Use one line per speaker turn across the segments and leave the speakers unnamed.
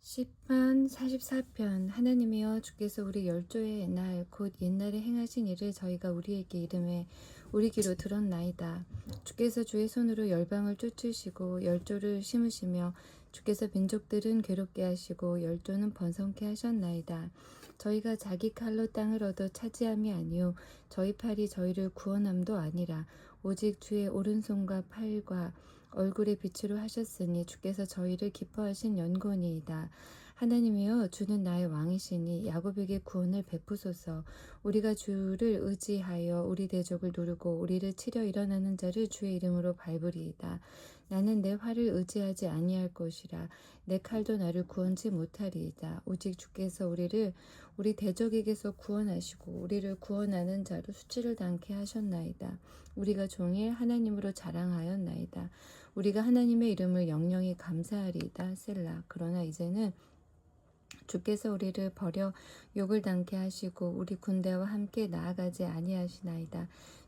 시편 44편. 하나님이여, 주께서 우리 열조의 날 곧 옛날에 행하신 일을 저희가 우리에게 이름해 우리 귀로 들었나이다. 주께서 주의 손으로 열방을 쫓으시고 열조를 심으시며 주께서 민족들은 괴롭게 하시고 열조는 번성케 하셨나이다. 저희가 자기 칼로 땅을 얻어 차지함이 아니요 저희 팔이 저희를 구원함도 아니라 오직 주의 오른손과 팔과 얼굴의 빛으로 하셨으니 주께서 저희를 기뻐하신 연고니이다. 하나님이여, 주는 나의 왕이시니 야곱에게 구원을 베푸소서. 우리가 주를 의지하여 우리 대적을 누르고 우리를 치려 일어나는 자를 주의 이름으로 밟으리이다. 나는 내 활을 의지하지 아니할 것이라. 내 칼도 나를 구원치 못하리이다. 오직 주께서 우리를 우리 대적에게서 구원하시고 우리를 구원하는 자로 수치를 당케 하셨나이다. 우리가 종일 하나님으로 자랑하였나이다. 우리가 하나님의 이름을 영영히 감사하리이다. 셀라. 그러나 이제는 주께서 우리를 버려 욕을 당케 하시고 우리 군대와 함께 나아가지 아니하시나이다.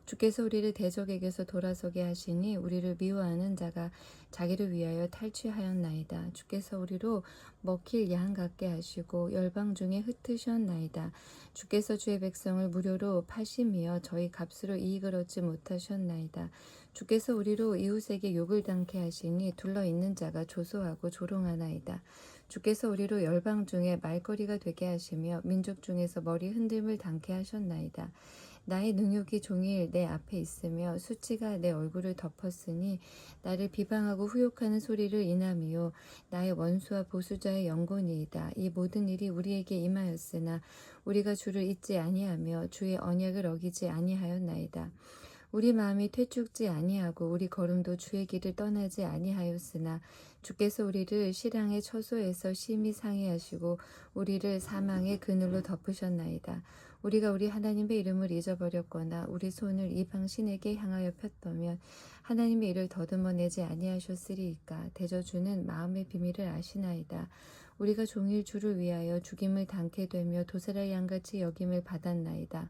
주께서 우리를 대적에게서 돌아서게 하시니 우리를 미워하는 자가 자기를 위하여 탈취하였나이다. 주께서 우리로 먹힐 양 같게 하시고 열방 중에 흩으셨나이다. 주께서 주의 백성을 무료로 파심이여 저희 값으로 이익을 얻지 못하셨나이다. 주께서 우리로 이웃에게 욕을 당케 하시니 둘러있는 자가 조소하고 조롱하나이다. 주께서 우리로 열방 중에 말거리가 되게 하시며 민족 중에서 머리 흔들림을 당케 하셨나이다. 나의 능욕이 종일 내 앞에 있으며 수치가 내 얼굴을 덮었으니 나를 비방하고 후욕하는 소리를 인함이요 나의 원수와 보수자의 영곤이이다. 이 모든 일이 우리에게 임하였으나 우리가 주를 잊지 아니하며 주의 언약을 어기지 아니하였나이다. 우리 마음이 퇴축지 아니하고 우리 걸음도 주의 길을 떠나지 아니하였으나 주께서 우리를 실랑의 처소에서 심히 상해하시고 우리를 사망의 그늘로 덮으셨나이다. 우리가 우리 하나님의 이름을 잊어버렸거나 우리 손을 이방 신에게 향하여 폈다면 하나님의 일을 더듬어내지 아니하셨으리이까. 대저주는 마음의 비밀을 아시나이다. 우리가 종일 주를 위하여 죽임을 당케 되며 도살할 양같이 여김을 받았나이다.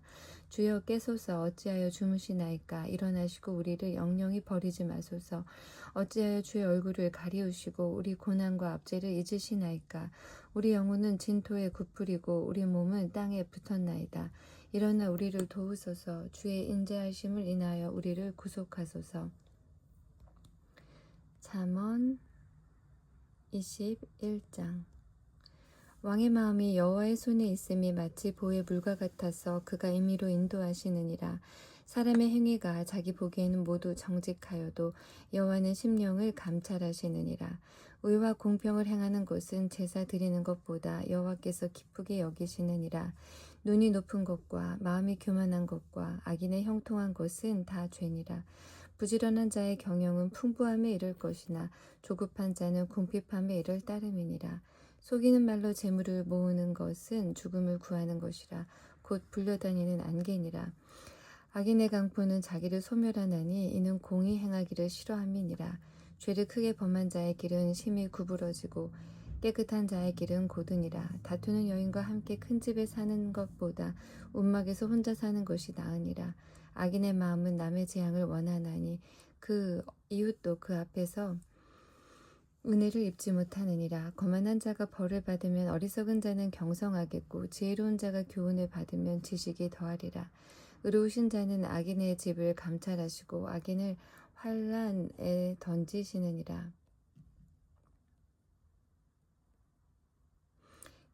주여, 깨소서. 어찌하여 주무시나이까. 일어나시고 우리를 영영히 버리지 마소서. 어찌하여 주의 얼굴을 가리우시고 우리 고난과 압제를 잊으시나이까. 우리 영혼은 진토에 굽으리고 우리 몸은 땅에 붙었나이다. 일어나 우리를 도우소서. 주의 인자하심을 인하여 우리를 구속하소서. 잠언 21장. 왕의 마음이 여호와의 손에 있음이 마치 보의 물과 같아서 그가 임의로 인도하시느니라. 사람의 행위가 자기 보기에는 모두 정직하여도 여호와는 심령을 감찰하시느니라. 의와 공평을 행하는 것은 제사 드리는 것보다 여호와께서 기쁘게 여기시느니라. 눈이 높은 것과 마음이 교만한 것과 악인의 형통한 것은 다 죄니라. 부지런한 자의 경영은 풍부함에 이를 것이나 조급한 자는 궁핍함에 이를 따름이니라. 속이는 말로 재물을 모으는 것은 죽음을 구하는 것이라. 곧 불려다니는 안개니라. 악인의 강포는 자기를 소멸하나니 이는 공의 행하기를 싫어함이니라. 죄를 크게 범한 자의 길은 심히 구부러지고 깨끗한 자의 길은 고드니라. 다투는 여인과 함께 큰 집에 사는 것보다 움막에서 혼자 사는 것이 나으니라. 악인의 마음은 남의 재앙을 원하나니 그 이웃도 그 앞에서 은혜를 입지 못하느니라. 거만한 자가 벌을 받으면 어리석은 자는 경성하겠고 지혜로운 자가 교훈을 받으면 지식이 더하리라. 의로우신 자는 악인의 집을 감찰하시고 악인을 환난에 던지시느니라.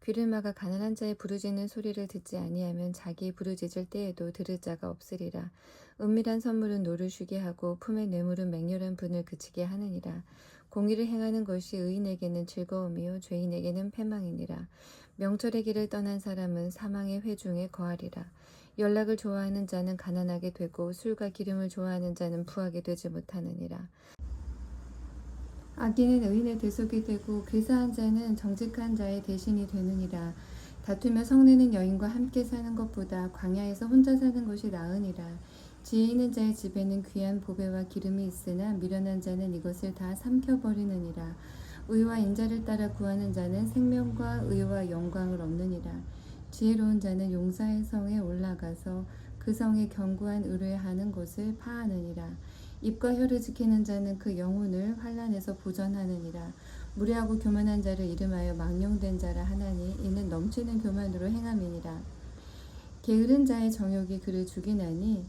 귀를 막아 가난한 자의 부르짖는 소리를 듣지 아니하면 자기 부르짖을 때에도 들을 자가 없으리라. 은밀한 선물은 노를 쉬게 하고 품의 뇌물은 맹렬한 분을 그치게 하느니라. 공의를 행하는 것이 의인에게는 즐거움이요 죄인에게는 패망이니라. 명철의 길을 떠난 사람은 사망의 회중에 거하리라. 연락을 좋아하는 자는 가난하게 되고 술과 기름을 좋아하는 자는 부하게 되지 못하느니라. 악인은 의인의 대속이 되고 괴사한 자는 정직한 자의 대신이 되느니라. 다투며 성내는 여인과 함께 사는 것보다 광야에서 혼자 사는 것이 나으니라. 지혜 있는 자의 집에는 귀한 보배와 기름이 있으나 미련한 자는 이것을 다 삼켜버리느니라. 의와 인자를 따라 구하는 자는 생명과 의와 영광을 얻느니라. 지혜로운 자는 용사의 성에 올라가서 그 성에 견고한 의뢰하는 곳을 파하느니라. 입과 혀를 지키는 자는 그 영혼을 환난에서 보전하느니라. 무례하고 교만한 자를 이름하여 망령된 자라 하나니 이는 넘치는 교만으로 행함이니라. 게으른 자의 정욕이 그를 죽이나니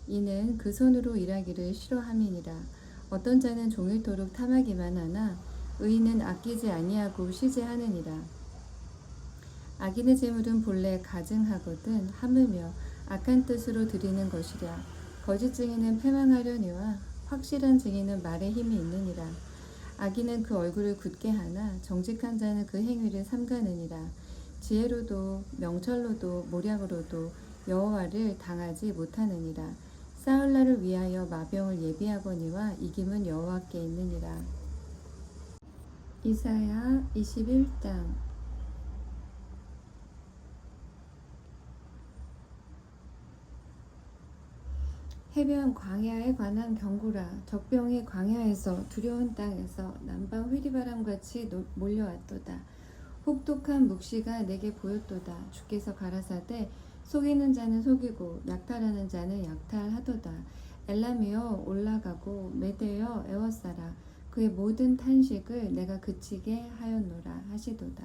이는 그 손으로 일하기를 싫어함이니라. 어떤 자는 종일토록 탐하기만 하나 의인은 아끼지 아니하고 쉬지 하느니라. 악인의 재물은 본래 가증하거든 하물며 악한 뜻으로 드리는 것이랴. 거짓 증인은 패망하려니와 확실한 증인은 말에 힘이 있느니라. 악인은 그 얼굴을 굳게 하나 정직한 자는 그 행위를 삼가느니라. 지혜로도 명철로도 모략으로도 여호와를 당하지 못하느니라. 싸울 날을 위하여 마병을 예비하거니와 이김은 여호와께 있느니라. 이사야 21장. 해변 광야에 관한 경고라. 적병이 광야에서 두려운 땅에서 남방 회리바람같이 몰려왔도다. 혹독한 묵시가 내게 보였도다. 주께서 가라사대 속이는 자는 속이고 약탈하는 자는 약탈하도다. 엘람이여 올라가고 메대여 에워싸라. 그의 모든 탄식을 내가 그치게 하였노라 하시도다.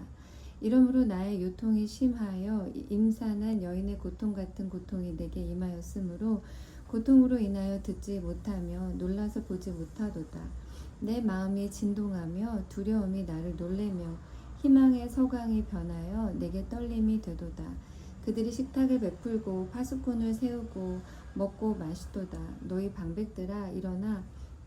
이러므로 나의 요통이 심하여 임산한 여인의 고통 같은 고통이 내게 임하였으므로 고통으로 인하여 듣지 못하며 놀라서 보지 못하도다. 내 마음이 진동하며 두려움이 나를 놀래며 희망의 서광이 변하여 내게 떨림이 되도다. 그들이 식탁을 베풀고 파수꾼을 세우고 먹고 마시도다. 너희 방백들아 일어나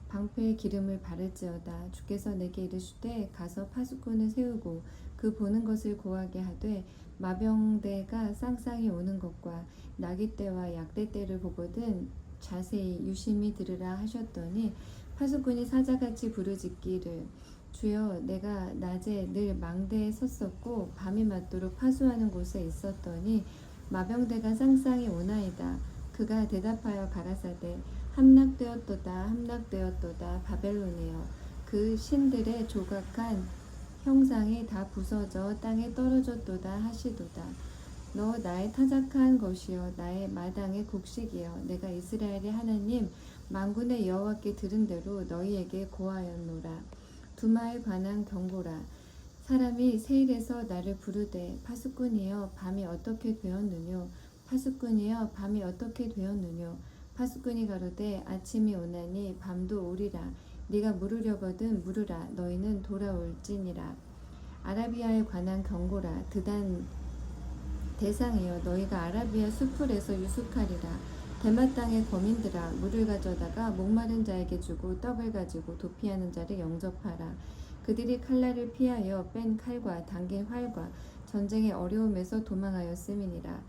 방패에 기름을 바를지어다. 주께서 내게 이르시되 가서 파수꾼을 세우고 그 보는 것을 고하게 하되 마병대가 쌍쌍이 오는 것과 나귀 떼와 약대 떼를 보거든 자세히 유심히 들으라 하셨더니 파수꾼이 사자같이 부르짖기를 주여 내가 낮에 늘 망대에 섰었고 밤이 맞도록 파수하는 곳에 있었더니 마병대가 쌍쌍이 오나이다. 그가 대답하여 가라사대 함락되었도다 함락되었도다 바벨론이여 그 신들의 조각한 형상이 다 부서져 땅에 떨어졌도다 하시도다. 너 나의 타작한 것이여 나의 마당의 곡식이여 내가 이스라엘의 하나님 만군의 여호와께 들은 대로 너희에게 고하였노라. 두마에 관한 경고라. 사람이 세일에서 나를 부르되 파수꾼이여 밤이 어떻게 되었느뇨 파수꾼이여 밤이 어떻게 되었느뇨 파수꾼이 가로되 아침이 오나니 밤도 오리라. 네가 물으려거든 물으라. 너희는 돌아올지니라. 아라비아에 관한 경고라. 드단 대상이여 너희가 아라비아 수풀에서 유숙하리라. 대마 땅의 거민들아 물을 가져다가 목마른 자에게 주고 떡을 가지고 도피하는 자를 영접하라. 그들이 칼날을 피하여 뺀 칼과 당긴 활과 전쟁의 어려움에서 도망하였음이니라.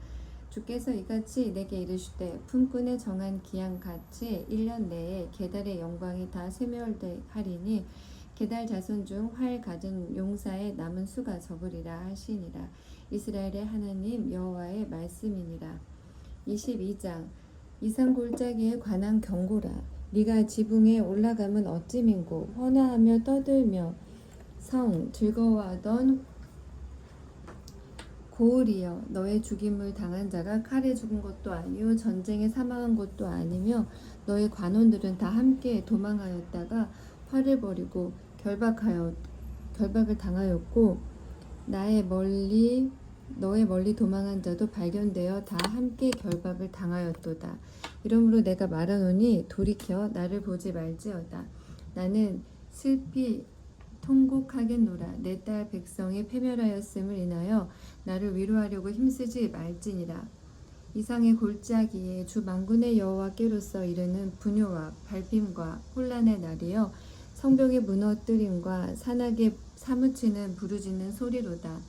주께서 이같이 내게 이르시되 품꾼의 정한 기한같이 1년 내에 게달의 영광이 다 쇠멸하리니 게달 자손 중 활 가진 용사의 남은 수가 적으리라 하시니라. 이스라엘의 하나님 여호와의 말씀이니라. 22장. 이상 골짜기에 관한 경고라. 네가 지붕에 올라가면 어찌민고 헌화하며 떠들며 성 즐거워하던 고을이여 너의 죽임을 당한 자가 칼에 죽은 것도 아니요 전쟁에 사망한 것도 아니며 너의 관원들은 다 함께 도망하였다가 활을 버리고 결박을 당하였고 너의 멀리 도망한 자도 발견되어 다 함께 결박을 당하였도다. 이러므로 내가 말하노니 돌이켜 나를 보지 말지어다. 나는 슬피 통곡하겠노라. 내 딸 백성이 패멸하였음을 인하여 나를 위로하려고 힘쓰지 말지니라. 이상의 골짜기에 주 만군의 여호와께로서 이르는 분요와 발핌과 혼란의 날이여 성벽의 무너뜨림과 산악에 사무치는 부르짖는 소리로다.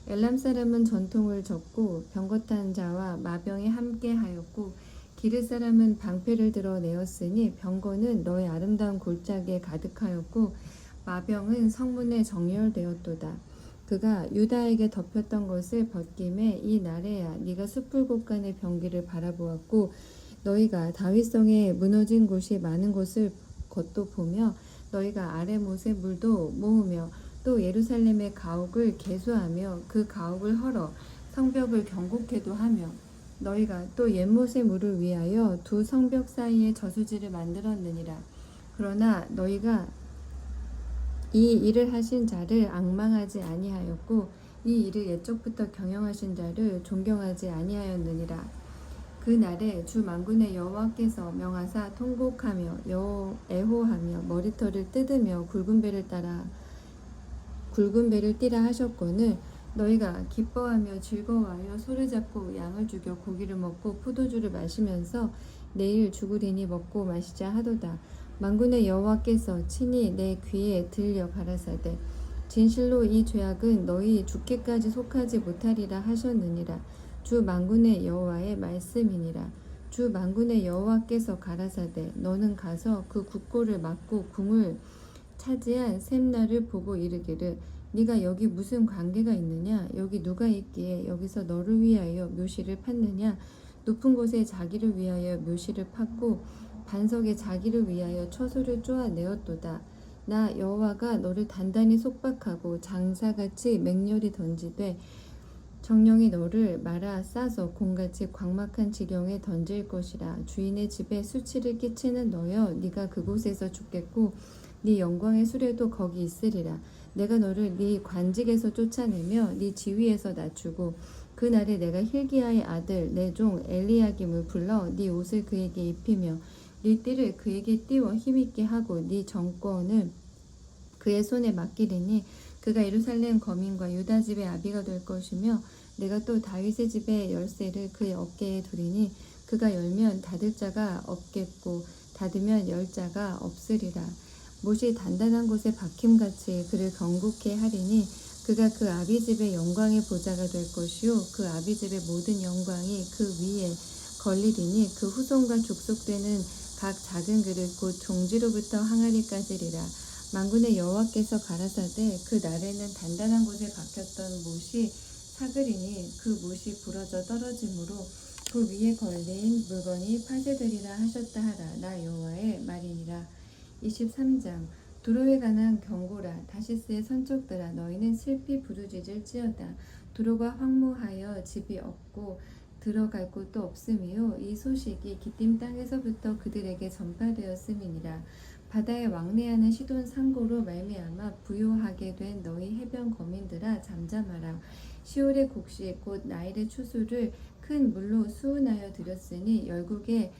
엘람 사람은 전통을 졌고 병거탄 자와 마병이 함께하였고 기르 사람은 방패를 들어 내었으니 병거는 너의 아름다운 골짜기에 가득하였고 마병은 성문에 정렬되었도다. 그가 유다에게 덮였던 것을 벗김에 이 날에야 네가 숯불 곳간의 병기를 바라보았고 너희가 다윗성에 무너진 곳이 많은 곳을 겉도 보며 너희가 아레못의 물도 모으며 또 예루살렘의 가옥을 개수하며 그 가옥을 헐어 성벽을 견고케도 하며 너희가 또 옛못의 물을 위하여 두 성벽 사이에 저수지를 만들었느니라. 그러나 너희가 이 일을 하신 자를 앙망하지 아니하였고 이 일을 옛적부터 경영하신 자를 존경하지 아니하였느니라. 그 날에 주 만군의 여호와께서 명하사 통곡하며 애호하며 머리털을 뜯으며 굵은 배를 띠라 하셨거늘 너희가 기뻐하며 즐거워하여 소를 잡고 양을 죽여 고기를 먹고 포도주를 마시면서 내일 죽으리니 먹고 마시자 하도다. 만군의 여호와께서 친히 내 귀에 들려 가라사대 진실로 이 죄악은 너희 죽기까지 속하지 못하리라 하셨느니라. 주 만군의 여호와의 말씀이니라. 주 만군의 여호와께서 가라사대 너는 가서 그 국고를 막고 궁을 차지한 샘나를 보고 이르기를 네가 여기 무슨 관계가 있느냐? 여기 누가 있기에 여기서 너를 위하여 묘시를 팠느냐? 높은 곳에 자기를 위하여 묘시를 팠고 반석에 자기를 위하여 처소를 쪼아내었도다. 나 여호와가 너를 단단히 속박하고 장사같이 맹렬히 던지되 정령이 너를 말아 싸서 공같이 광막한 지경에 던질 것이라. 주인의 집에 수치를 끼치는 너여 네가 그곳에서 죽겠고 네 영광의 수레도 거기 있으리라. 내가 너를 네 관직에서 쫓아내며 네 지위에서 낮추고 그 날에 내가 힐기야의 아들 내 종 엘리야김을 불러 네 옷을 그에게 입히며 네 띠를 그에게 띄워 힘있게 하고 네 정권을 그의 손에 맡기리니 그가 예루살렘 거민과 유다 집의 아비가 될 것이며 내가 또 다윗의 집의 열쇠를 그의 어깨에 두리니 그가 열면 닫을 자가 없겠고 닫으면 열 자가 없으리라. 못이 단단한 곳에 박힘같이 그를 경고케 하리니 그가 그 아비집의 영광의 보좌가 될 것이요 그 아비집의 모든 영광이 그 위에 걸리리니 그 후손과 족속되는 각 작은 그릇 곧 종지로부터 항아리까지리라. 만군의 여호와께서 가라사대 그 날에는 단단한 곳에 박혔던 못이 사그리니 그 못이 부러져 떨어지므로 그 위에 걸린 물건이 파쇄되리라 하셨다 하라. 나 여호와의 말이니라. 23장 두로에 관한 경고라. 다시스의 선족들아 너희는 슬피 부르짖을지어다. 두로가 황무하여 집이 없고 들어갈 곳도 없음이요 이 소식이 기띔 땅에서부터 그들에게 전파되었음이니라. 바다에 왕래하는 시돈 상고로 말미암아 부요하게 된 너희 해변 거민들아 잠잠하라. 시올의 곡식 곧 나일의 추수를 큰 물로 수은하여 드렸으니 열국의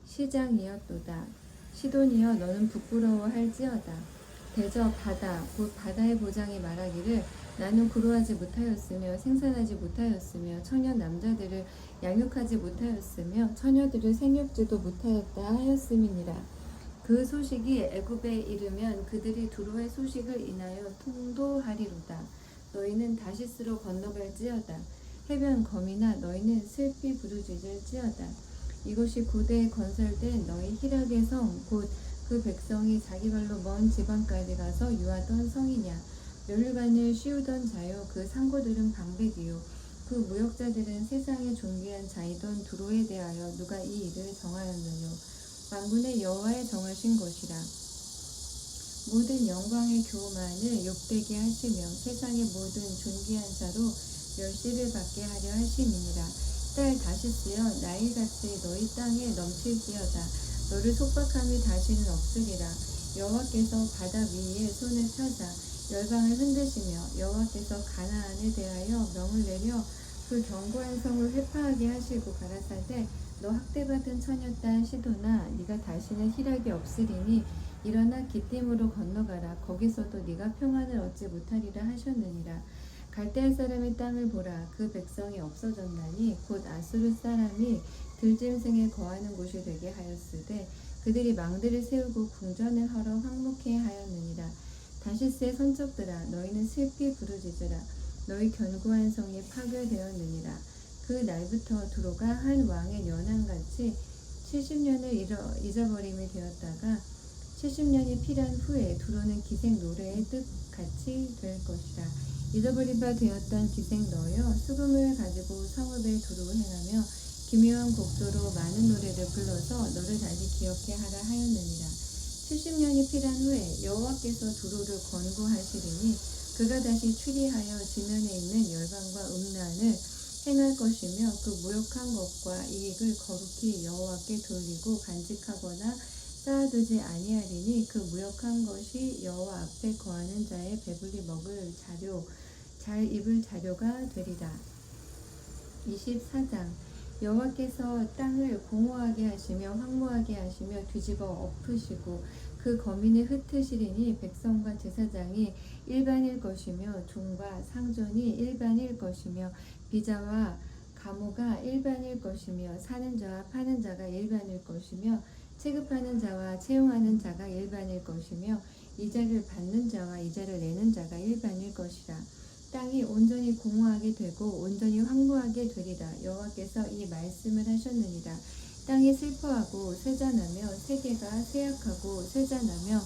시장이었도다. 시돈이여 너는 부끄러워할지어다. 대저 바다 곧 바다의 보장이 말하기를 나는 구루하지 못하였으며 생산하지 못하였으며 처녀 남자들을 양육하지 못하였으며 처녀들을 생육지도 못하였다 하였음이니라. 그 소식이 애굽에 이르면 그들이 두로의 소식을 인하여 통도하리로다. 너희는 다시스로 건너갈지어다. 해변 거미나 너희는 슬피 부르짖을지어다. 이것이 고대에 건설된 너희 희락의 성 곧 그 백성이 자기 발로 먼 지방까지 가서 유하던 성이냐. 멸류관을 씌우던 자요 그 상고들은 방백이요 그 무역자들은 세상에 존귀한 자이던 두로에 대하여 누가 이 일을 정하였느뇨. 만군의 여호와의 정하신 것이라. 모든 영광의 교만을 욕되게 하시며 세상의 모든 존귀한 자로 멸시를 받게 하려 하심이니라. 딸 다시스여 나일같이 너희 땅에 넘칠지어다. 너를 속박함이 다시는 없으리라. 여호와께서 바다 위에 손을 펴자 열방을 흔드시며 여호와께서 가나안에 대하여 명을 내려 그 견고한 성을 회파하게 하시고 가라사대 너 학대받은 처녀 딸 시도나 네가 다시는 희락이 없으리니 일어나 기띔으로 건너가라. 거기서도 네가 평안을 얻지 못하리라 하셨느니라. 갈대아 사람의 땅을 보라. 그 백성이 없어졌나니 곧 아수르 사람이 들짐승에 거하는 곳이 되게 하였으되 그들이 망대를 세우고 궁전을 하러 황목해 하였느니라. 다시스의 선족들아 너희는 슬피 부르짖으라. 너희 견고한 성이 파괴되었느니라. 그 날부터 두로가 한 왕의 연한같이 70년을 잊어버림이 되었다가 70년이 필한 후에 두로는 기생 노래의 뜻같이 될 것이라. 잊어버린 바 되었던 기생 너여 수금을 가지고 성읍에 두루 행하며 기묘한 곡조로 많은 노래를 불러서 너를 다시 기억해 하라 하였느니라. 70년이 필한 후에 여호와께서 두로를 권고하시리니 그가 다시 추리하여 지면에 있는 열방과 음란을 행할 것이며 그 무역한 것과 이익을 거룩히 여호와께 돌리고 간직하거나 쌓아두지 아니하리니 그 무역한 것이 여호와 앞에 거하는 자의 배불리 먹을 자료 잘 입을 자료가 되리라. 24장 여호와께서 땅을 공허하게 하시며 황무하게 하시며 뒤집어 엎으시고 그 거민을 흩으시리니 백성과 제사장이 일반일 것이며 종과 상전이 일반일 것이며 비자와 가모가 일반일 것이며 사는 자와 파는 자가 일반일 것이며 체급하는 자와 채용하는 자가 일반일 것이며 이자를 받는 자와 이자를 내는 자가 일반일 것이라. 땅이 온전히 공허하게 되고 온전히 황무하게 되리라. 여호와께서 이 말씀을 하셨느니라. 땅이 슬퍼하고 쇠잔하며 세계가 쇠약하고 쇠잔하며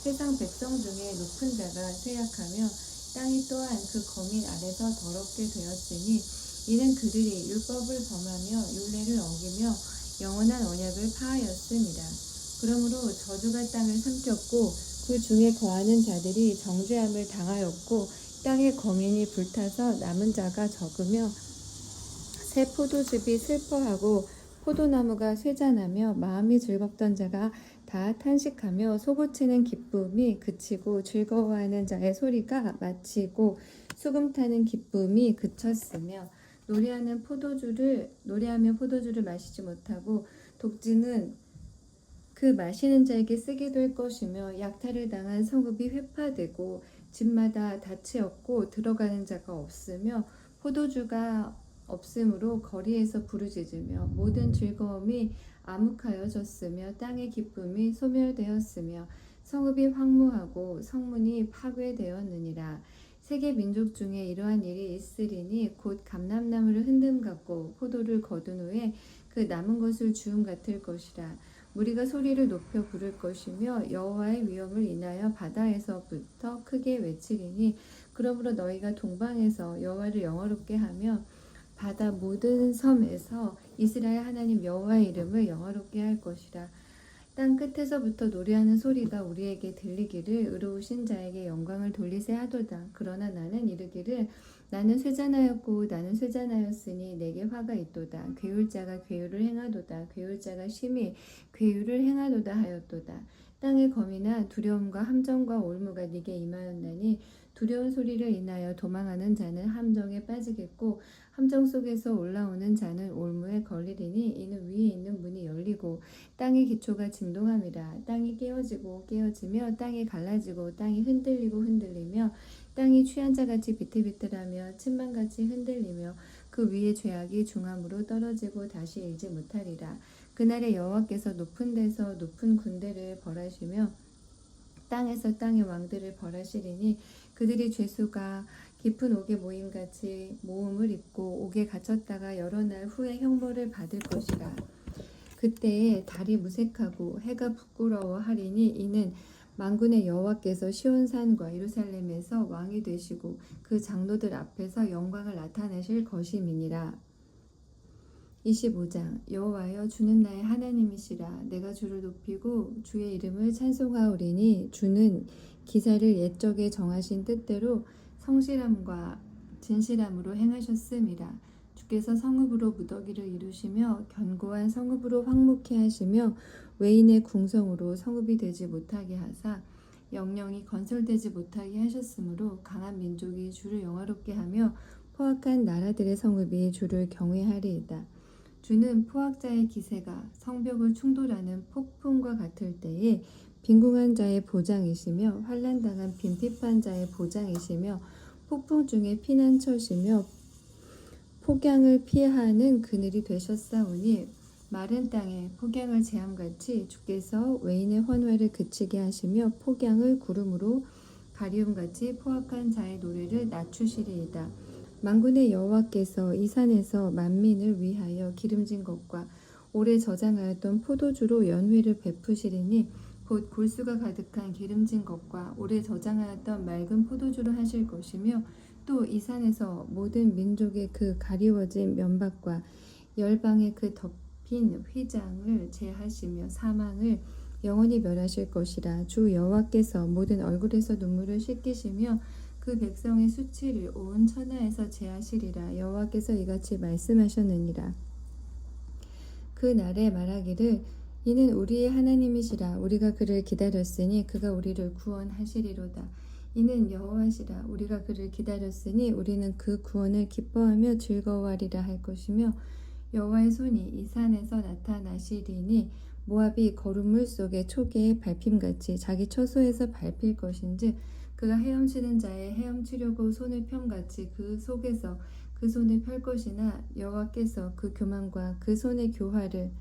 세상 백성 중에 높은 자가 쇠약하며 땅이 또한 그 거민 아래서 더럽게 되었으니 이는 그들이 율법을 범하며 율례를 어기며 영원한 언약을 파하였습니다. 그러므로 저주가 땅을 삼켰고 그 중에 거하는 자들이 정죄함을 당하였고 땅의 거민이 불타서 남은 자가 적으며 새 포도즙이 슬퍼하고 포도나무가 쇠잔하며 마음이 즐겁던 자가 다 탄식하며 소고치는 기쁨이 그치고 즐거워하는 자의 소리가 마치고 수금 타는 기쁨이 그쳤으며 노래하며 포도주를 마시지 못하고 독지는 그 마시는 자에게 쓰게 될 것이며 약탈을 당한 성읍이 회파되고 집마다 닻이 없고 들어가는 자가 없으며 포도주가 없으므로 거리에서 부르짖으며 모든 즐거움이 암흑하여졌으며 땅의 기쁨이 소멸되었으며 성읍이 황무하고 성문이 파괴되었느니라. 세계 민족 중에 이러한 일이 있으리니 곧 감람나무를 흔듦 같고 포도를 거둔 후에 그 남은 것을 주움 같을 것이라. 무리가 소리를 높여 부를 것이며 여호와의 위엄을 인하여 바다에서부터 크게 외치리니 그러므로 너희가 동방에서 여호와를 영화롭게 하며 바다 모든 섬에서 이스라엘 하나님 여호와의 이름을 영화롭게 할 것이라. 땅 끝에서부터 노래하는 소리가 우리에게 들리기를 의로우신 자에게 영광을 돌리세 하도다. 그러나 나는 이르기를 나는 쇠잔하였고 나는 쇠잔하였으니 내게 화가 있도다. 괴울자가 괴울을 행하도다. 괴울자가 심히 괴울을 행하도다 하였도다. 땅의 검이나 두려움과 함정과 올무가 네게 임하였나니 두려운 소리를 인하여 도망하는 자는 함정에 빠지겠고 함정 속에서 올라오는 자는 올무에 걸리리니 이는 위에 있는 문이 열리고 땅의 기초가 진동함이라. 땅이 깨어지고 깨어지며 땅이 갈라지고 땅이 흔들리고 흔들리며 땅이 취한 자같이 비틀비틀하며 침망같이 흔들리며 그 위에 죄악이 중함으로 떨어지고 다시 일지 못하리라. 그날에 여호와께서 높은 데서 높은 군대를 벌하시며 땅에서 땅의 왕들을 벌하시리니 그들이 죄수가 깊은 옥에 모임같이 모음을 입고 옥에 갇혔다가 여러 날 후에 형벌을 받을 것이라. 그때에 달이 무색하고 해가 부끄러워하리니 이는 만군의 여호와께서 시온산과 예루살렘에서 왕이 되시고 그 장로들 앞에서 영광을 나타내실 것임이니라. 25장 여호와여 주는 나의 하나님이시라. 내가 주를 높이고 주의 이름을 찬송하오리니 주는 기사를 옛적에 정하신 뜻대로 성실함과 진실함으로 행하셨음이라. 주께서 성읍으로 무더기를 이루시며 견고한 성읍으로 황무케 하시며 외인의 궁성으로 성읍이 되지 못하게 하사 영영이 건설되지 못하게 하셨으므로 강한 민족이 주를 영화롭게 하며 포악한 나라들의 성읍이 주를 경외하리이다. 주는 포악자의 기세가 성벽을 충돌하는 폭풍과 같을 때에 빈궁한 자의 보장이시며 환난당한 빈핍한 자의 보장이시며 폭풍 중에 피난처시며 폭양을 피하는 그늘이 되셨사오니 마른 땅에 폭양을 제함같이 주께서 외인의 헌회를 그치게 하시며 폭양을 구름으로 가리움같이 포악한 자의 노래를 낮추시리이다. 만군의 여호와께서 이 산에서 만민을 위하여 기름진 것과 오래 저장하였던 포도주로 연회를 베푸시리니 곧 골수가 가득한 기름진 것과 오래 저장하였던 맑은 포도주로 하실 것이며 또 이 산에서 모든 민족의 그 가리워진 면박과 열방의 그 덮인 휘장을 제하시며 사망을 영원히 멸하실 것이라. 주 여호와께서 모든 얼굴에서 눈물을 씻기시며 그 백성의 수치를 온 천하에서 제하시리라. 여호와께서 이같이 말씀하셨느니라. 그 날에 말하기를 이는 우리의 하나님이시라. 우리가 그를 기다렸으니 그가 우리를 구원하시리로다. 이는 여호와시라. 우리가 그를 기다렸으니 우리는 그 구원을 기뻐하며 즐거워하리라 할 것이며 여호와의 손이 이 산에서 나타나시리니 모압이 거름물 속에 초계의 밟힘같이 자기 처소에서 밟힐 것인즉 그가 헤엄치는 자의 헤엄치려고 손을 펴같이 그 속에서 그 손을 펼 것이나 여호와께서 그 교만과 그 손의 교화를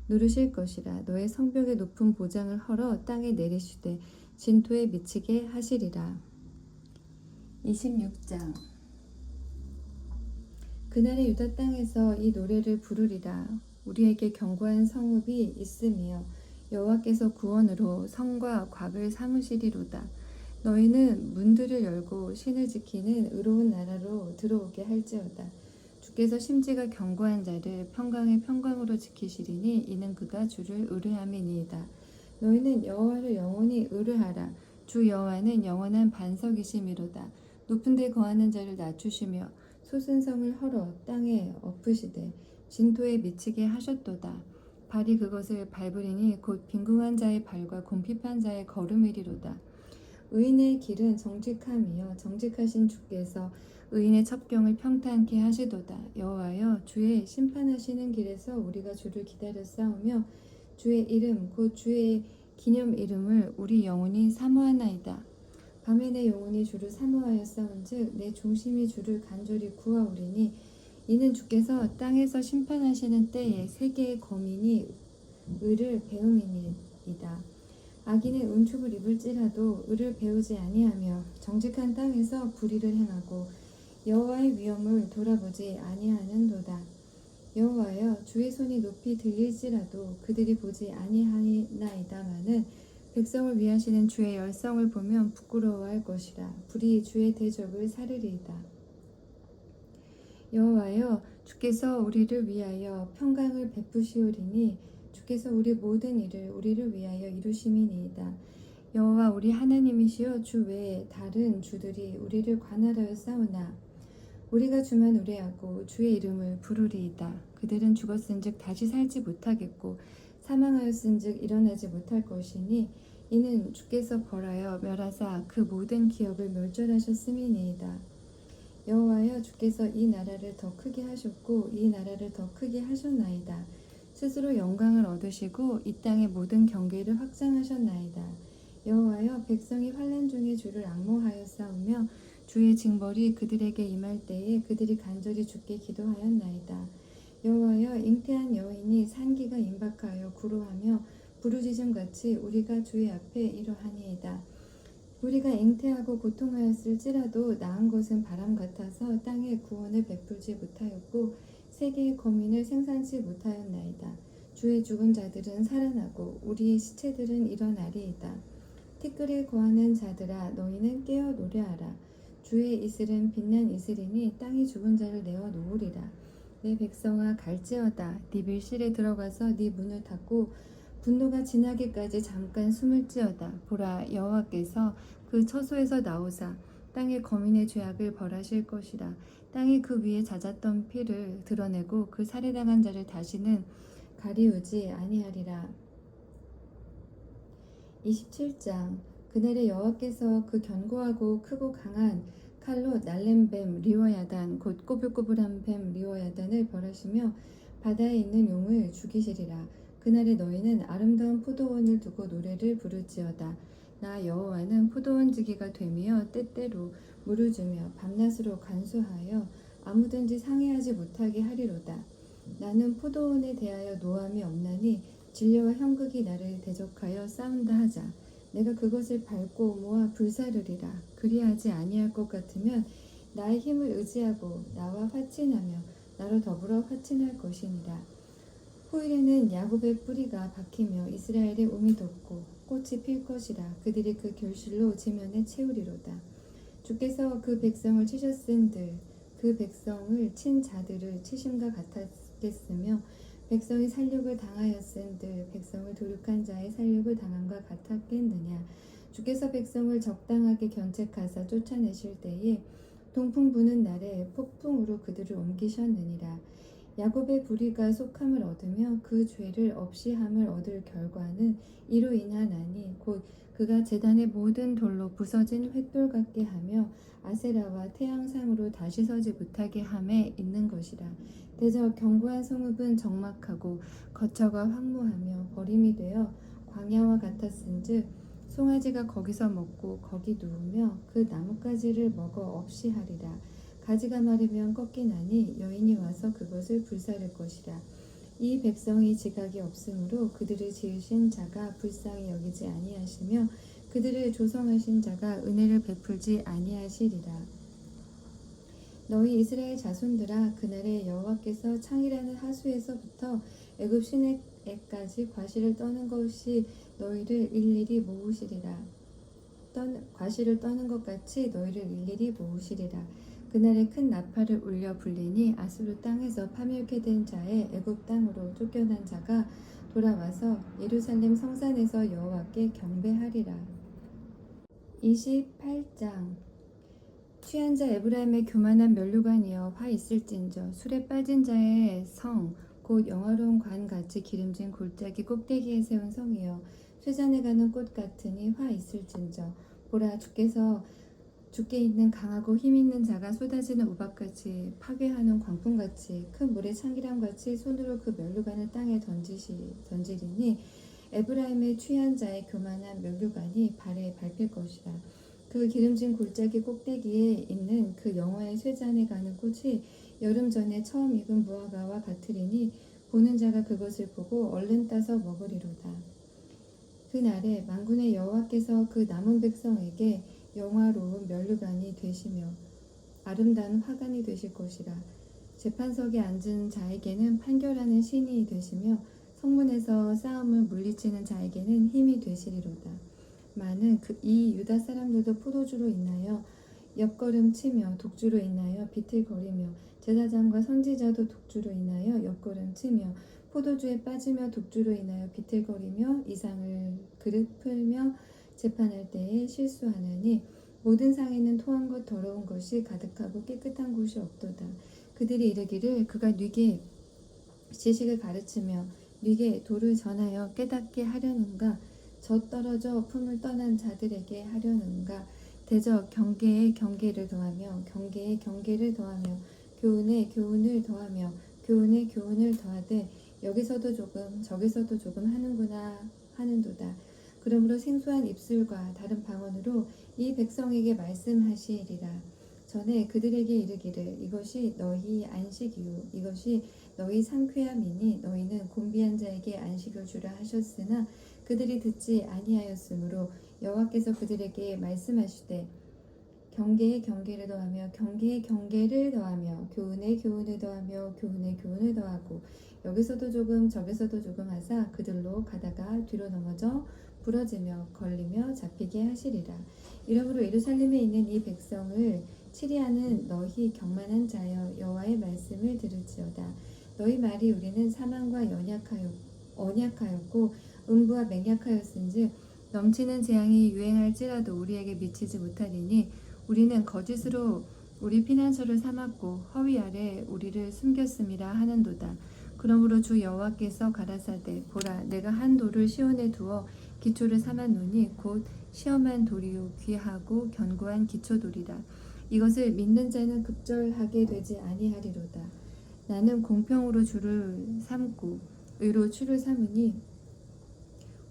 누르실 것이라. 너의 성벽의 높은 보장을 헐어 땅에 내리시되 진토에 미치게 하시리라. 26장. 그날의 유다 땅에서 이 노래를 부르리라. 우리에게 견고한 성읍이 있으며 여호와께서 구원으로 성과 곽을 삼으시리로다. 너희는 문들을 열고 신을 지키는 의로운 나라로 들어오게 할지어다. 주께서 심지가 견고한 자를 평강의 평강으로 지키시리니 이는 그가 주를 의뢰함이니이다. 너희는 여호와를 영원히 의뢰하라. 주 여호와는 영원한 반석이심이로다. 높은 데 거하는 자를 낮추시며 솟은 성을 헐어 땅에 엎으시되 진토에 미치게 하셨도다. 발이 그것을 밟으리니 곧 빈궁한 자의 발과 궁핍한 자의 걸음이리로다. 의인의 길은 정직함이여 정직하신 주께서 의인의 첩경을 평탄케 하시도다. 여호와여 주의 심판하시는 길에서 우리가 주를 기다려 싸우며 주의 이름 곧 주의 기념 이름을 우리 영혼이 사모하나이다. 밤에 내 영혼이 주를 사모하여 싸운즉 내 중심이 주를 간절히 구하오리니 이는 주께서 땅에서 심판하시는 때에 세계의 거민이 의를 배움이니이다. 악인은 운축을 입을지라도 의를 배우지 아니하며 정직한 땅에서 불의를 행하고 여호와의 위엄을 돌아보지 아니하는도다. 여호와여 주의 손이 높이 들릴지라도 그들이 보지 아니하나이다마는 백성을 위하시는 주의 열성을 보면 부끄러워할 것이라. 불이 주의 대적을 사르리이다. 여호와여 주께서 우리를 위하여 평강을 베푸시오리니 주께서 우리 모든 일을 우리를 위하여 이루심이니이다. 여호와 우리 하나님이시여 주 외에 다른 주들이 우리를 관할하여 싸우나 우리가 주만 의뢰하고 주의 이름을 부르리이다. 그들은 죽었은즉 다시 살지 못하겠고 사망하였은즉 일어나지 못할 것이니 이는 주께서 벌하여 멸하사 그 모든 기업을 멸절하셨음이니이다. 여호와여 주께서 이 나라를 더 크게 하셨고 이 나라를 더 크게 하셨나이다. 스스로 영광을 얻으시고 이 땅의 모든 경계를 확장하셨나이다. 여호와여 백성이 환난 중에 주를 앙모하여 싸우며 주의 징벌이 그들에게 임할 때에 그들이 간절히 주께 기도하였나이다. 여호와여 잉태한 여인이 산기가 임박하여 구로하며 부르짖음같이 우리가 주의 앞에 이러하니이다. 우리가 잉태하고 고통하였을지라도 낳은 것은 바람 같아서 땅에 구원을 베풀지 못하였고 세계의 거민을 생산치 못하였나이다. 주의 죽은 자들은 살아나고 우리의 시체들은 일어나리이다. 티끌에 거하는 자들아 너희는 깨어 노래하라. 주의 이슬은 빛난 이슬이니 땅이 죽은 자를 내어 놓으리라. 내 백성아 갈지어다. 네 밀실에 들어가서 네 문을 닫고 분노가 지나기까지 잠깐 숨을지어다. 보라 여호와께서 그 처소에서 나오사 땅의 거민의 죄악을 벌하실 것이라. 땅이 그 위에 잦았던 피를 드러내고 그 살해당한 자를 다시는 가리우지 아니하리라. 27장. 그날에 여호와께서 그 견고하고 크고 강한 칼로 날랜 뱀 리워야단 곧 꼬불꼬불한 뱀 리워야단을 벌하시며 바다에 있는 용을 죽이시리라. 그날에 너희는 아름다운 포도원을 두고 노래를 부를지어다. 나 여호와는 포도원 지기가 되며 때때로 물을 주며 밤낮으로 간수하여 아무든지 상해하지 못하게 하리로다. 나는 포도원에 대하여 노함이 없나니 진려와 형극이 나를 대적하여 싸운다 하자. 내가 그것을 밟고 모아 불사르리라. 그리하지 아니할 것 같으면 나의 힘을 의지하고 나와 화친하며 나로 더불어 화친할 것이니라. 후일에는 야곱의 뿌리가 박히며 이스라엘의 움이 돋고 꽃이 필 것이라. 그들이 그 결실로 지면에 채우리로다. 주께서 그 백성을 치셨은들 그 백성을 친 자들을 치심과 같았겠으며 백성이 살육을 당하였은들 백성을 도륙한 자의 살육을 당함과 같았겠느냐. 주께서 백성을 적당하게 견책하사 쫓아내실 때에 동풍 부는 날에 폭풍으로 그들을 옮기셨느니라. 야곱의 불의가 속함을 얻으며 그 죄를 없이함을 얻을 결과는 이로 인하나니 곧 그가 제단의 모든 돌로 부서진 횃돌 같게 하며 아세라와 태양상으로 다시 서지 못하게 함에 있는 것이라. 대저 견고한 성읍은 적막하고 거처가 황무하며 버림이 되어 광야와 같았은즉 송아지가 거기서 먹고 거기 누우며 그 나뭇가지를 먹어 없이 하리라. 가지가 마르면 꺾이나니 여인이 와서 그것을 불사를 것이라. 이 백성이 지각이 없으므로 그들을 지으신 자가 불쌍히 여기지 아니하시며 그들을 조성하신 자가 은혜를 베풀지 아니하시리라. 너희 이스라엘 자손들아, 그날에 여호와께서 창이라는 하수에서부터 애굽 시내에까지 과실을 떠는 것이 너희를 일일이 모으시리라. 과실을 떠는 것 같이 너희를 일일이 모으시리라. 그날에 큰 나팔을 울려 불리니 아수르 땅에서 파멸케 된 자의 애굽 땅으로 쫓겨난 자가 돌아와서 예루살렘 성산에서 여호와께 경배하리라. 28장. 취한 자 에브라임의 교만한 면류관이여 화 있을진저. 술에 빠진 자의 성 곧 영화로운 관같이 기름진 골짜기 꼭대기에 세운 성이여 쇠잔에 가는 꽃 같으니 화 있을진저. 보라, 주께 있는 강하고 힘있는 자가 쏟아지는 우박같이 파괴하는 광풍같이 큰 물의 참기름같이 손으로 그 면류관을 땅에 던지리니 에브라임의 취한 자의 교만한 면류관이 발에 밟힐 것이라. 그 기름진 골짜기 꼭대기에 있는 그 영화의 쇠잔에 가는 꽃이 여름 전에 처음 익은 무화과와 같으리니 보는 자가 그것을 보고 얼른 따서 먹으리로다. 그날에 만군의 여호와께서 그 남은 백성에게 영화로운 면류관이 되시며 아름다운 화관이 되실 것이라. 재판석에 앉은 자에게는 판결하는 신이 되시며 성문에서 싸움을 물리치는 자에게는 힘이 되시리로다. 많은 이 유다 사람들도 포도주로 인하여 옆걸음치며 독주로 인하여 비틀거리며 제사장과 선지자도 독주로 인하여 옆걸음치며 포도주에 빠지며 독주로 인하여 비틀거리며 이상을 그릇 풀며 재판할 때에 실수하나니 모든 상에는 토한 것 더러운 것이 가득하고 깨끗한 곳이 없도다. 그들이 이르기를 그가 뉘게 지식을 가르치며 뉘게 도를 전하여 깨닫게 하려는가. 저 떨어져 품을 떠난 자들에게 하려는가. 대저 경계에 경계를 더하며 경계에 경계를 더하며 교훈에 교훈을 더하며 교훈에 교훈을 더하되 여기서도 조금 저기서도 조금 하는구나 하는도다. 그러므로 생소한 입술과 다른 방언으로 이 백성에게 말씀하시리라. 전에 그들에게 이르기를 이것이 너희 안식이요 이것이 너희 상쾌함이니 너희는 곤비한 자에게 안식을 주라 하셨으나 그들이 듣지 아니하였으므로 여호와께서 그들에게 말씀하시되 경계에 경계를 더하며 경계에 경계를 더하며 교훈에 교훈을 더하며 교훈에 교훈을 더하고 여기서도 조금 저기서도 조금 하사 그들로 가다가 뒤로 넘어져 부러지며 걸리며 잡히게 하시리라. 이러므로 예루살렘에 있는 이 백성을 치리하는 너희 경만한 자여 여호와의 말씀을 들을지어다. 너희 말이 우리는 사망과 언약하였고 음부와 맹약하였은즉 넘치는 재앙이 유행할지라도 우리에게 미치지 못하리니 우리는 거짓으로 우리 피난처를 삼았고 허위 아래 우리를 숨겼음이라 하는도다. 그러므로 주 여호와께서 가라사대 보라 내가 한 돌을 시온에 두어 기초를 삼았노니 곧 시험한 돌이요 귀하고 견고한 기초돌이라. 이것을 믿는 자는 급절하게 되지 아니하리로다. 나는 공평으로 주를 삼고 의로 추를 삼으니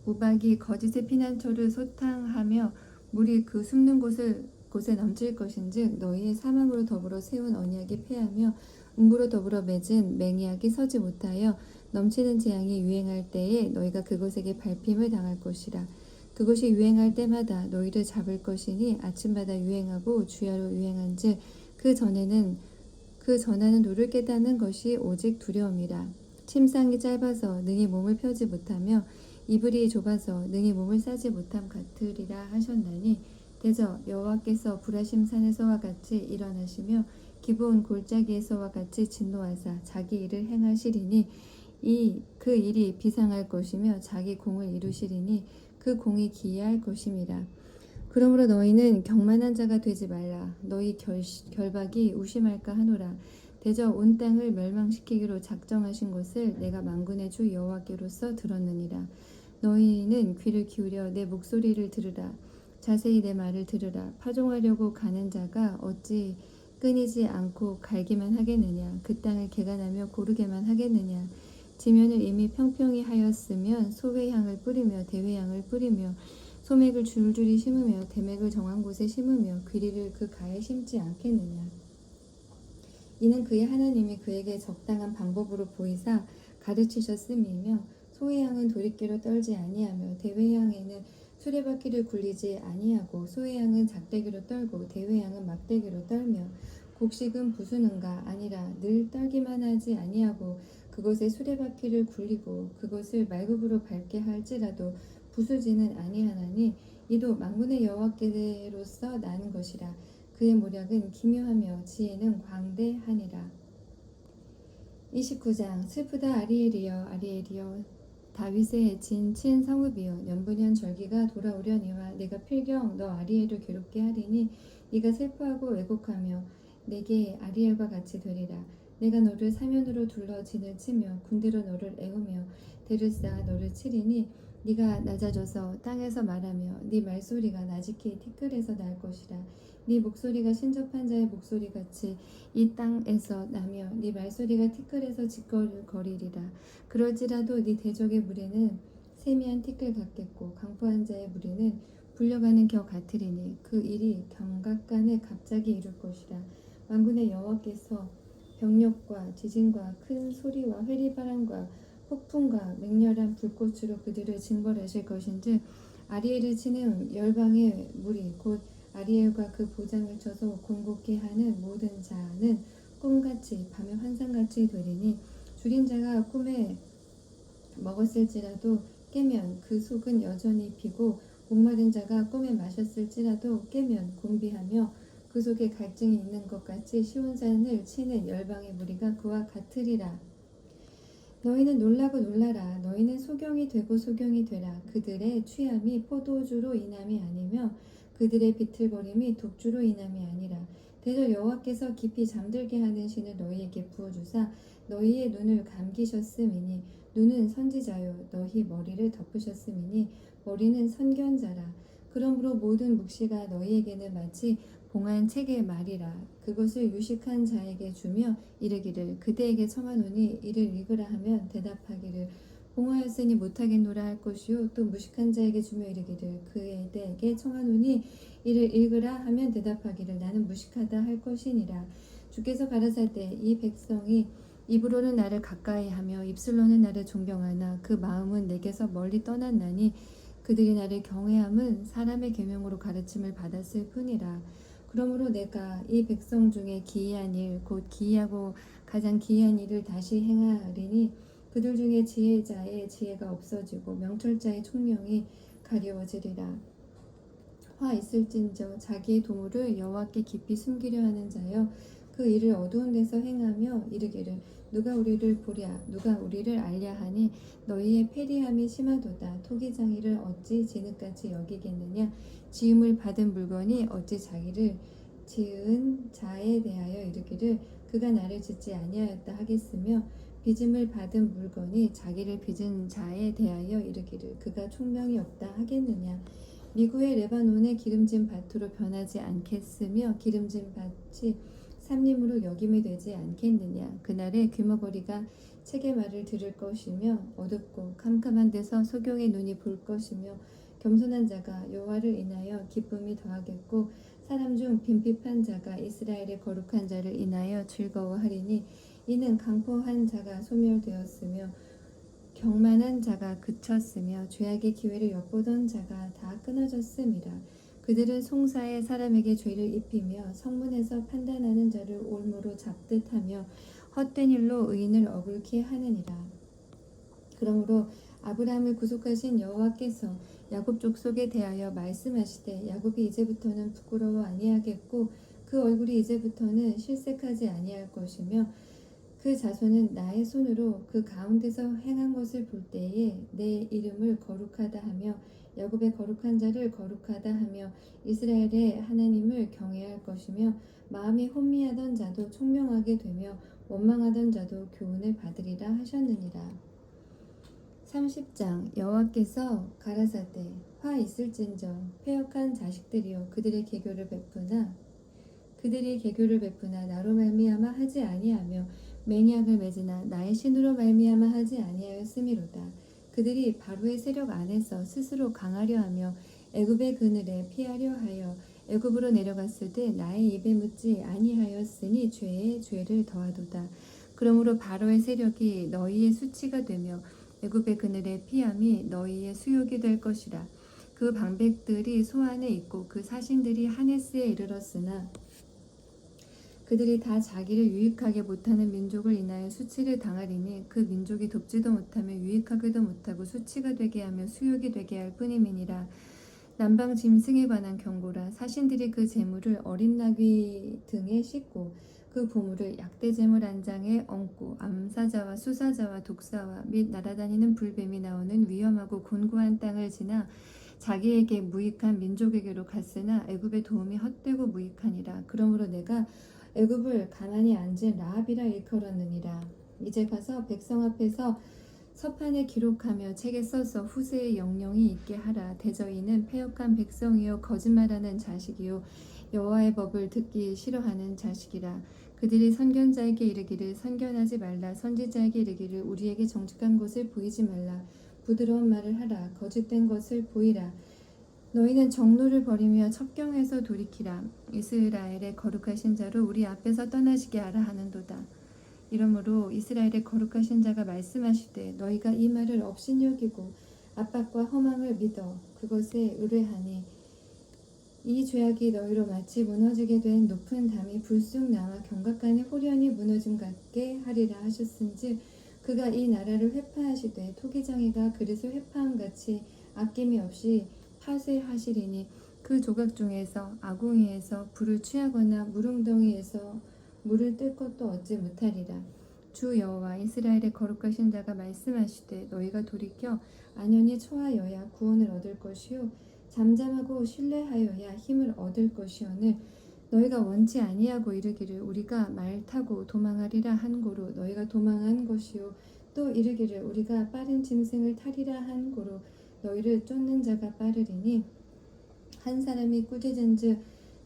우박이 거짓의 피난처를 소탕하며 물이 그 숨는 곳에 넘칠 것인즉 너희의 사망으로 더불어 세운 언약이 패하며 음부로 더불어 맺은 맹약이 서지 못하여 넘치는 재앙이 유행할 때에 너희가 그곳에게 밟힘을 당할 것이라. 그것이 유행할 때마다 너희를 잡을 것이니 아침마다 유행하고 주야로 유행한즉 그 전하는 노를 깨닫는 것이 오직 두려움이라. 침상이 짧아서 능히 몸을 펴지 못하며 이불이 좁아서 능히 몸을 싸지 못함 같으리라 하셨나니 대저 여호와께서 불하심 산에서와 같이 일어나시며 기브온 골짜기에서와 같이 진노하사 자기 일을 행하시리니 그 일이 비상할 것이며 자기 공을 이루시리니 그 공이 기이할 것임이라. 그러므로 너희는 경만한 자가 되지 말라. 너희 결박이 우심할까 하노라. 대저 온 땅을 멸망시키기로 작정하신 것을 내가 만군의 주 여호와께로서 들었느니라. 너희는 귀를 기울여 내 목소리를 들으라. 자세히 내 말을 들으라. 파종하려고 가는 자가 어찌 끊이지 않고 갈기만 하겠느냐. 그 땅을 개간하며 고르게만 하겠느냐. 지면을 이미 평평히 하였으면 소회향을 뿌리며 대회향을 뿌리며 소맥을 줄줄이 심으며 대맥을 정한 곳에 심으며 귀리를 그 가에 심지 않겠느냐. 이는 그의 하나님이 그에게 적당한 방법으로 보이사 가르치셨음이며 소회향은 도리깨로 떨지 아니하며 대회향에는 수레바퀴를 굴리지 아니하고 소회향은 작대기로 떨고 대회향은 막대기로 떨며 곡식은 부수는가 아니라 늘 떨기만 하지 아니하고 그것에 수레바퀴를 굴리고 그것을 말굽으로 밟게 할지라도 부수지는 아니하나니 이도 만군의 여호와께로서 나는 것이라. 그의 모략은 기묘하며 지혜는 광대하니라. 29장. 슬프다 아리엘이여 아리엘이여 다윗의 진친 성읍이여 연분연 절기가 돌아오려니와 내가 필경 너 아리엘을 괴롭게 하리니 네가 슬퍼하고 왜곡하며 내게 아리엘과 같이 되리라. 내가 너를 사면으로 둘러 진을 치며 군대로 너를 애우며 대를 쌓아 너를 치리니 네가 낮아져서 땅에서 말하며 네 말소리가 나직히 티끌에서 날 것이라. 네 목소리가 신접한 자의 목소리같이 이 땅에서 나며 네 말소리가 티끌에서 짓거리리라. 그럴지라도 네 대적의 무리는 세미한 티끌 같겠고 강포한 자의 무리는 불려가는 겨 같으리니 그 일이 경각간에 갑자기 이룰 것이라. 만군의 여호와께서 병력과 지진과 큰 소리와 회리바람과 폭풍과 맹렬한 불꽃으로 그들을 징벌하실 것인즉 아리엘을 치는 열방의 무리 곧 아리엘과 그 보장을 쳐서 곤곡케 하는 모든 자는 꿈같이 밤의 환상같이 되리니 줄인 자가 꿈에 먹었을지라도 깨면 그 속은 여전히 비고 목마른 자가 꿈에 마셨을지라도 깨면 공비하며 그 속에 갈증이 있는 것 같이 시온산을 치는 열방의 무리가 그와 같으리라. 너희는 놀라고 놀라라. 너희는 소경이 되고 소경이 되라. 그들의 취함이 포도주로 인함이 아니며 그들의 비틀거림이 독주로 인함이 아니라 대저 여호와께서 깊이 잠들게 하는 신을 너희에게 부어주사 너희의 눈을 감기셨음이니 눈은 선지자요 너희 머리를 덮으셨음이니 머리는 선견자라. 그러므로 모든 묵시가 너희에게는 마치 봉한 책의 말이라. 그것을 유식한 자에게 주며 이르기를 그대에게 청하노니 이를 읽으라 하면 대답하기를 봉하였으니 못하겠노라 할 것이요 또 무식한 자에게 주며 이르기를 그대에게 청하노니 이를 읽으라 하면 대답하기를 나는 무식하다 할 것이니라. 주께서 가라사대 이 백성이 입으로는 나를 가까이하며 입술로는 나를 존경하나 그 마음은 내게서 멀리 떠났나니 그들이 나를 경외함은 사람의 계명으로 가르침을 받았을 뿐이라. 그러므로 내가 이 백성 중에 기이한 일 곧 기이하고 가장 기이한 일을 다시 행하리니 그들 중에 지혜자의 지혜가 없어지고 명철자의 총명이 가려워지리라. 화 있을진저 자기의 도모를 여호와께 깊이 숨기려 하는 자여 그 일을 어두운 데서 행하며 이르기를 누가 우리를 보랴 누가 우리를 알랴 하니 너희의 패리함이 심하도다. 토기장이를 어찌 진흙같이 여기겠느냐. 지음을 받은 물건이 어찌 자기를 지은 자에 대하여 이르기를 그가 나를 짓지 아니하였다 하겠으며 빚음을 받은 물건이 자기를 빚은 자에 대하여 이르기를 그가 총명이 없다 하겠느냐. 미구의 레바논의 기름진 밭으로 변하지 않겠으며 기름진 밭이 삼림으로 여김이 되지 않겠느냐. 그날에 귀머거리가 책의 말을 들을 것이며 어둡고 캄캄한 데서 소경의 눈이 볼 것이며 겸손한 자가 여호와를 인하여 기쁨이 더하겠고 사람 중 빈핍한 자가 이스라엘의 거룩한 자를 인하여 즐거워하리니 이는 강포한 자가 소멸되었으며 경만한 자가 그쳤으며 죄악의 기회를 엿보던 자가 다 끊어졌음이라. 그들은 송사에 사람에게 죄를 입히며 성문에서 판단하는 자를 올무로 잡듯 하며 헛된 일로 의인을 억울케 하느니라. 그러므로 아브라함을 구속하신 여호와께서 야곱 족속에 대하여 말씀하시되 야곱이 이제부터는 부끄러워 아니하겠고 그 얼굴이 이제부터는 실색하지 아니할 것이며 그 자손은 나의 손으로 그 가운데서 행한 것을 볼 때에 내 이름을 거룩하다 하며 야곱의 거룩한 자를 거룩하다 하며 이스라엘의 하나님을 경외할 것이며 마음이 혼미하던 자도 총명하게 되며 원망하던 자도 교훈을 받으리라 하셨느니라. 30장 여호와께서 가라사대 화 있을진저 패역한 자식들이여 그들이 개교를 베푸나 나로 말미암아 하지 아니하며 맹약을 맺으나 나의 신으로 말미암아 하지 아니하였음이로다. 그들이 바로의 세력 안에서 스스로 강하려 하며 애굽의 그늘에 피하려 하여 애굽으로 내려갔을 때 나의 입에 묻지 아니하였으니 죄에 죄를 더하도다. 그러므로 바로의 세력이 너희의 수치가 되며 애굽의 그늘에 피함이 너희의 수욕이 될 것이라. 그 방백들이 소안에 있고 그 사신들이 하네스에 이르렀으나 그들이 다 자기를 유익하게 못하는 민족을 인하여 수치를 당하리니 그 민족이 돕지도 못하며 유익하게도 못하고 수치가 되게 하며 수욕이 되게 할 뿐임이니라. 남방 짐승에 관한 경고라. 사신들이 그 제물을 어린 나귀 등에 싣고 그 보물을 약대 제물 한 장에 얹고 암사자와 수사자와 독사와 및 날아다니는 불뱀이 나오는 위험하고 곤고한 땅을 지나 자기에게 무익한 민족에게로 갔으나 애굽의 도움이 헛되고 무익하니라. 그러므로 내가 애굽을 가만히 앉은 라합이라 일컬었느니라. 이제 가서 백성 앞에서 서판에 기록하며 책에 써서 후세의 영령이 있게 하라. 대저희는 패역한 백성이요 거짓말하는 자식이요 여호와의 법을 듣기 싫어하는 자식이라. 그들이 선견자에게 이르기를 선견하지 말라. 선지자에게 이르기를 우리에게 정직한 것을 보이지 말라. 부드러운 말을 하라. 거짓된 것을 보이라. 너희는 정로를 버리며 첩경에서 돌이키라. 이스라엘의 거룩하신 자로 우리 앞에서 떠나시게 하라 하는도다. 이러므로 이스라엘의 거룩하신 자가 말씀하시되 너희가 이 말을 업신여기고 압박과 허망을 믿어 그것에 의뢰하니 이 죄악이 너희로 마치 무너지게 된 높은 담이 불쑥 나와 경각간에 호련히 무너짐 같게 하리라 하셨은즉 그가 이 나라를 회파하시되 토기장이가 그릇을 회파함같이 아낌이 없이 파쇄하시리니 그 조각 중에서 아궁이에서 불을 취하거나 물웅덩이에서 물을 뜰 것도 얻지 못하리라. 주 여호와 이스라엘의 거룩하신 자가 말씀하시되 너희가 돌이켜 안연히 처하여야 구원을 얻을 것이요 잠잠하고 신뢰하여야 힘을 얻을 것이오늘 너희가 원치 아니하고 이르기를 우리가 말 타고 도망하리라 한 고로 너희가 도망한 것이요 또 이르기를 우리가 빠른 짐승을 타리라 한 고로 너희를 쫓는 자가 빠르리니 한 사람이 꾸짖은즉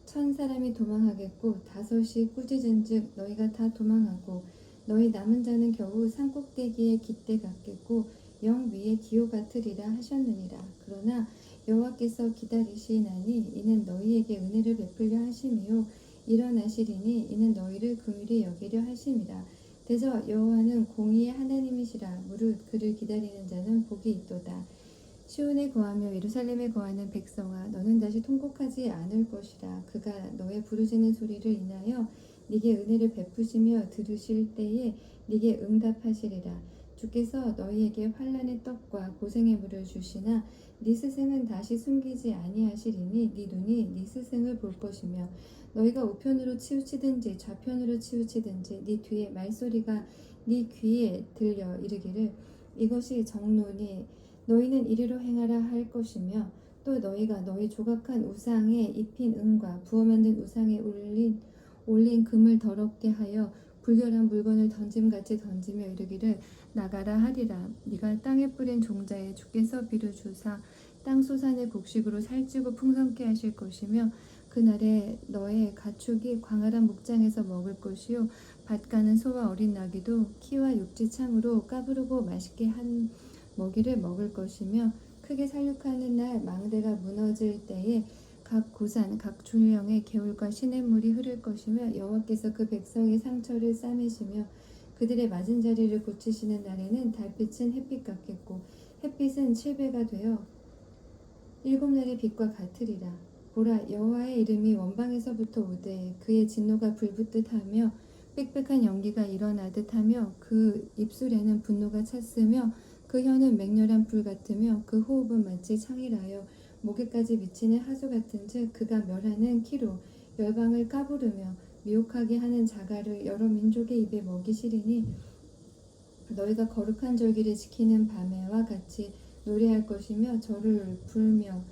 1000사람이 도망하겠고 5이 꾸짖은즉 너희가 다 도망하고 너희 남은 자는 겨우 산꼭대기에 깃대 같겠고 영 위에 기호 같으리라 하셨느니라. 그러나 여호와께서 기다리시나니 이는 너희에게 은혜를 베풀려 하심이요 일어나시리니 이는 너희를 긍휼히 여기려 하심이라. 대저 여호와는 공의의 하나님이시라. 무릇 그를 기다리는 자는 복이 있도다. 시온에 거하며 예루살렘에 거하는 백성아 너는 다시 통곡하지 않을 것이라. 그가 너의 부르짖는 소리를 인하여 네게 은혜를 베푸시며 들으실 때에 네게 응답하시리라. 주께서 너희에게 환난의 떡과 고생의 물을 주시나 네 스승은 다시 숨기지 아니하시리니 네 눈이 네 스승을 볼 것이며 너희가 우편으로 치우치든지 좌편으로 치우치든지 네 뒤에 말소리가 네 귀에 들려 이르기를 이것이 정로니 너희는 이리로 행하라 할 것이며 또 너희가 너희 조각한 우상에 입힌 은과 부어 만든 우상에 올린 금을 더럽게 하여 불결한 물건을 던짐같이 던지며 이르기를 나가라 하리라. 네가 땅에 뿌린 종자에 주께서 비를 주사 땅 소산의 곡식으로 살찌고 풍성케 하실 것이며 그날에 너의 가축이 광활한 목장에서 먹을 것이요 밭 가는 소와 어린 나귀도 키와 육지창으로 까부르고 맛있게 한 먹이를 먹을 것이며 크게 살육하는 날 망대가 무너질 때에 각 고산 각 중령의 개울과 시냇물이 흐를 것이며 여호와께서 그 백성의 상처를 싸매시며 그들의 맞은 자리를 고치시는 날에는 달빛은 햇빛 같겠고 햇빛은 7배가 되어 7날의 빛과 같으리라. 보라 여호와의 이름이 원방에서부터 오되 그의 진노가 불붙듯 하며 빽빽한 연기가 일어나듯 하며 그 입술에는 분노가 찼으며 그 혀는 맹렬한 불 같으며 그 호흡은 마치 창이라여 목에까지 미치는 하수 같은즉 그가 멸하는 키로 열방을 까부르며 미혹하게 하는 자갈을 여러 민족의 입에 먹이시리니 너희가 거룩한 절기를 지키는 밤에와 같이 노래할 것이며 저를 부르며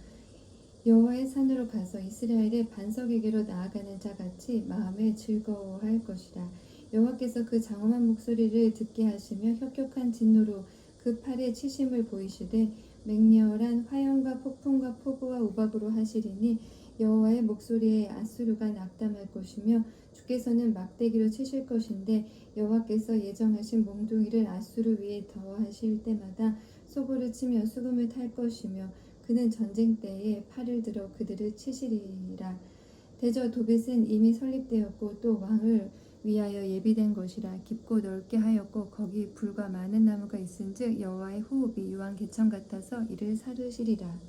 여호와의 산으로 가서 이스라엘의 반석에게로 나아가는 자 같이 마음에 즐거워할 것이라. 여호와께서 그 장엄한 목소리를 듣게 하시며 혁혁한 진노로 그 팔에 치심을 보이시되 맹렬한 화염과 폭풍과 폭우와 우박으로 하시리니 여호와의 목소리에 아수르가 낙담할 것이며 주께서는 막대기로 치실 것인데 여호와께서 예정하신 몽둥이를 아수르 위에 더하실 때마다 소고를 치며 수금을 탈 것이며 그는 전쟁 때에 팔을 들어 그들을 치시리라. 대저 도벳은 이미 설립되었고 또 왕을 위하여 예비된 것이라. 깊고 넓게 하였고 거기 불과 많은 나무가 있은즉 여호와의 호흡이 유황 개천 같아서 이를 사르시리라.